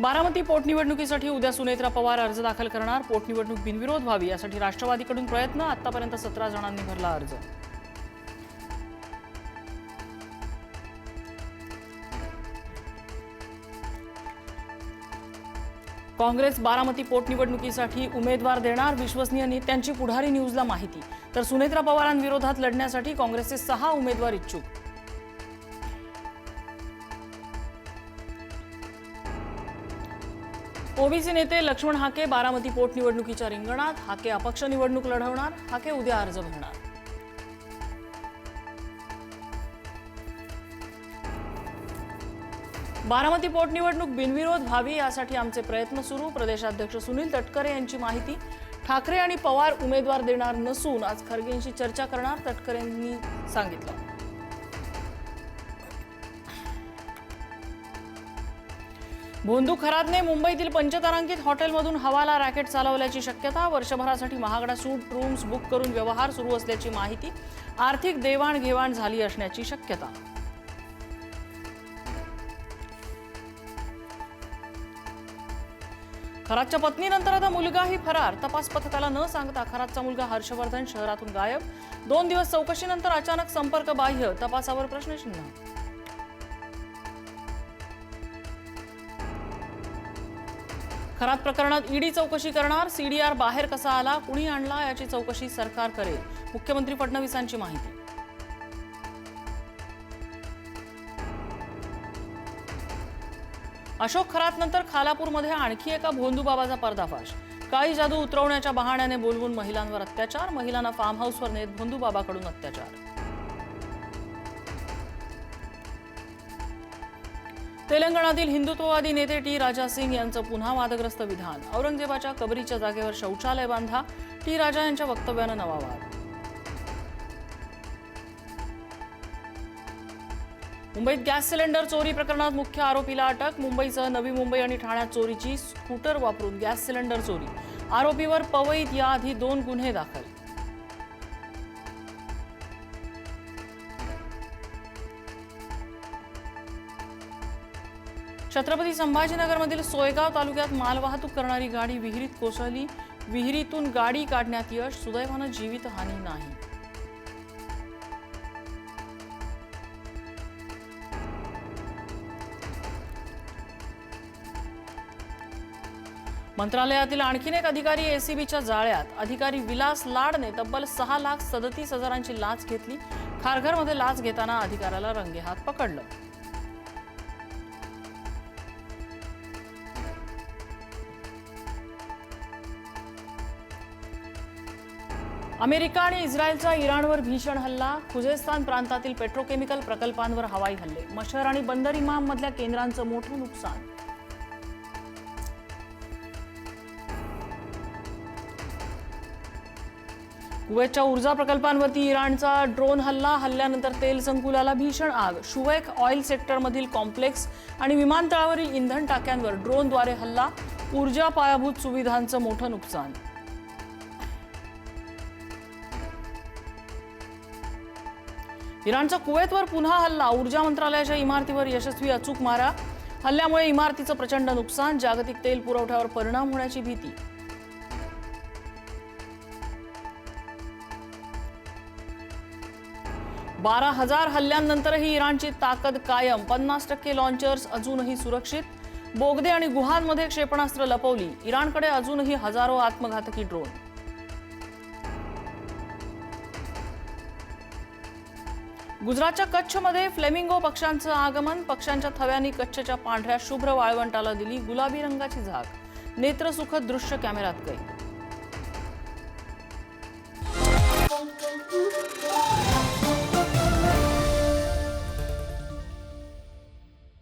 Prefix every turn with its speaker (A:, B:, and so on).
A: बारामती पोटनिवडणुकीसाठी उद्या सुनेत्रा पवार अर्ज दाखल करणार। पोटनिवडणूक बिनविरोध व्हावी यासाठी राष्ट्रवादीकडून प्रयत्न। आतापर्यंत 17 जणांनी भरला अर्ज। काँग्रेस बारामती पोटनिवडणुकीसाठी उमेदवार देणार। विश्वसनीय नेत्यांची पुढारी न्यूजला माहिती। तर सुनेत्रा पवारांविरोधात लढण्यासाठी काँग्रेसचे 6 उमेदवार इच्छुक। ओबीसी नेते लक्ष्मण हाके बारामती पोटनिवडणुकीच्या रिंगणात। हाके अपक्ष निवडणूक लढवणार। हाके उद्या अर्ज भरणार। बारामती पोटनिवडणूक बिनविरोध व्हावी यासाठी आमचे प्रयत्न सुरू। प्रदेशाध्यक्ष सुनील तटकरे यांची माहिती। ठाकरे आणि पवार उमेदवार देणार नसून आज खरगेंशी चर्चा करणार, तटकरेंनी सांगितलं। भोंदू खरातने मुंबईतील पंचतारांकित हॉटेलमधून हवाला रॅकेट चालवल्याची शक्यता। वर्षभरासाठी महागडा सूट रूम्स बुक करून व्यवहार सुरू असल्याची माहिती। आर्थिक देवाणघेवाण झाली असण्याची शक्यता। खरातच्या पत्नीनंतर आता मुलगाही फरार। तपास पथकाला न सांगता खरातचा मुलगा हर्षवर्धन शहरातून गायब। 2 दिवस चौकशीनंतर अचानक संपर्क बाह्य। तपासावर प्रश्नचिन्ह। खरात प्रकरणात ईडी चौकशी करणार। सीडीआर बाहेर कसा आला, कुणी आणला याची चौकशी सरकार करेल। मुख्यमंत्री फडणवीसांची माहिती। अशोक खरातनंतर खालापूरमध्ये आणखी एका भोंदू बाबाचा पर्दाफाश। काळी जादू उतरवण्याच्या बहाण्याने बोलवून महिलांवर अत्याचार। महिलांना फार्म हाऊसवर नेत भोंदू बाबाकडून अत्याचार। तेलंगणातील हिंदुत्ववादी नेते टी राजा सिंग यांचं पुन्हा वादग्रस्त विधान। औरंगजेबाच्या कबरीच्या जागेवर शौचालय बांधा। टी राजा यांच्या वक्तव्यानं नवा वाद। मुंबईत गॅस सिलेंडर चोरी प्रकरणात मुख्य आरोपीला अटक। मुंबईसह नवी मुंबई आणि ठाण्यात चोरीची स्कूटर वापरून गॅस सिलेंडर चोरी। आरोपीवर पवईत याआधी 2 गुन्हे दाखल। छत्रपती संभाजीनगरमधील सोयगाव तालुक्यात मालवाहतूक करणारी गाडी विहिरीत कोसळली। विहिरीतून गाडी काढण्यात यश। सुदैवानं जीवितहानी नाही। मंत्रालयातील आणखीन एक अधिकारी एसीबीच्या जाळ्यात। अधिकारी विलास लाडने तब्बल 6,37,000ची लाच घेतली। खारघरमध्ये लाच घेताना अधिकाऱ्याला रंगेहात पकडलं। अमेरिका आणि इस्रायलचा इराणवर भीषण हल्ला। खुजेस्तान प्रांतातील पेट्रोकेमिकल प्रकल्पांवर हवाई हल्ले। मशहर आणि बंदर इमाममधल्या केंद्रांचं मोठं नुकसान। कुवेतच्या ऊर्जा प्रकल्पांवरती इराणचा ड्रोन हल्ला। हल्ल्यानंतर तेल संकुलाला भीषण आग। शुवेक ऑइल सेक्टरमधील कॉम्प्लेक्स आणि विमानतळावरील इंधन टाक्यांवर ड्रोनद्वारे हल्ला। ऊर्जा पायाभूत सुविधांचं मोठं नुकसान। इराणचा कुवेतवर पुन्हा हल्ला। ऊर्जा मंत्रालयाच्या इमारतीवर यशस्वी अचूक मारा। हल्ल्यामुळे इमारतीचं प्रचंड नुकसान। जागतिक तेल पुरवठ्यावर परिणाम होण्याची भीती। बारा 12,000 हल्ल्यांनंतरही इराणची ताकद कायम। 50% लॉन्चर्स अजूनही सुरक्षित। बोगदे आणि गुहांमध्ये क्षेपणास्त्र लपवली। इराणकडे अजूनही हजारो आत्मघातकी ड्रोन। गुजरातच्या कच्छमध्ये फ्लेमिंगो पक्ष्यांचं आगमन। पक्ष्यांच्या थव्यांनी कच्छच्या पांढऱ्या शुभ्र वाळवंटाला दिली गुलाबी रंगाची झाक। नेत्रसुखद दृश्य कॅमेऱ्यात कैद।